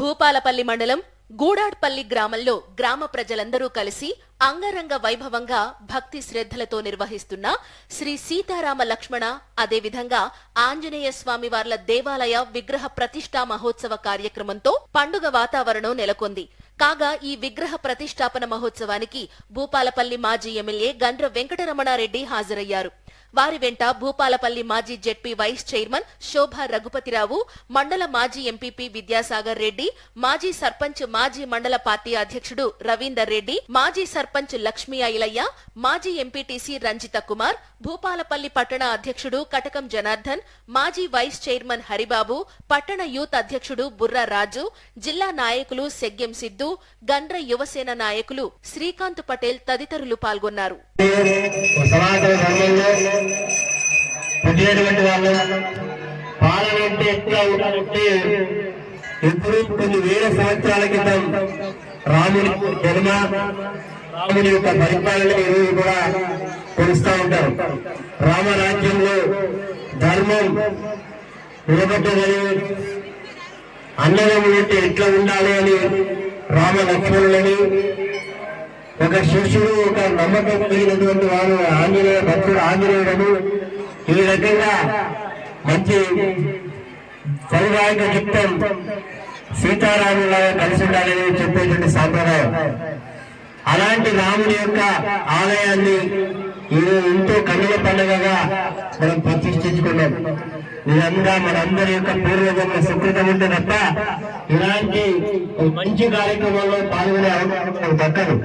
భూపాలపల్లి మండలం గూడాడ్పల్లి గ్రామంలో గ్రామ ప్రజలందరూ కలిసి అంగరంగ వైభవంగా భక్తి శ్రద్ధలతో నిర్వహిస్తున్న శ్రీ సీతారామ లక్ష్మణ అదేవిధంగా ఆంజనేయ స్వామి వార్ల దేవాలయ విగ్రహ ప్రతిష్ఠా మహోత్సవ కార్యక్రమంతో పండుగ వాతావరణం నెలకొంది. కాగా ఈ విగ్రహ ప్రతిష్టాపన మహోత్సవానికి భూపాలపల్లి మాజీ ఎమ్మెల్యే గండ్ర వెంకటరమణారెడ్డి హాజరయ్యారు. వారి వెంట భూపాలపల్లి మాజీ జెడ్పీ వైస్ చైర్మన్ శోభా రఘుపతిరావు, మండల మాజీ ఎంపీపీ విద్యాసాగర్ రెడ్డి, మాజీ సర్పంచ్ మాజీ మండల పార్టీ అధ్యక్షుడు రవీందర్ రెడ్డి, మాజీ సర్పంచ్ లక్ష్మీ ఐలయ్య, మాజీ ఎంపీటీసీ రంజిత కుమార్, భూపాలపల్లి పట్టణ అధ్యక్షుడు కటకం జనార్దన్, మాజీ వైస్ చైర్మన్ హరిబాబు, పట్టణ యూత్ అధ్యక్షుడు బుర్రా రాజు, జిల్లా నాయకులు సెగ్గెం సిద్దు, గండ్ర యువసేన నాయకులు శ్రీకాంత్ పటేల్ తదితరులు పాల్గొన్నారు. ఎప్పుడు కొన్ని వేల సంవత్సరాల క్రితం రాముని జన్మ, రాముని యొక్క పరిపాలన ఈరోజు కూడా కొలుస్తూ ఉంటారు. రామరాజ్యంలో ధర్మం నిలబడ్డదని, అన్నదమ్ములు అంటే ఎట్లా ఉండాలి అని రామ లక్ష్మణులని, ఒక శిష్యుడు ఒక నమ్మకం కలిగినటువంటి వాడు ఆంజనేయ భక్తుడు ఆంజనేయుడని, ఈ రకంగా మంచి పరివాహిక చిత్తం సీతారాములాగా కలిసి ఉండాలని చెప్పేటువంటి సాంప్రదాయం. అలాంటి రాముని యొక్క ఆలయాన్ని ఈరోజు ఎంతో కన్నుల పండుగగా మనం ప్రతిష్ఠించుకున్నాం. ఇదంతా మనందరి యొక్క పూర్వజన్మ సుకృతం ఉంటే తప్ప ఇలాంటి మంచి కార్యక్రమంలో పాల్గొనే అవకాశం దక్కదు.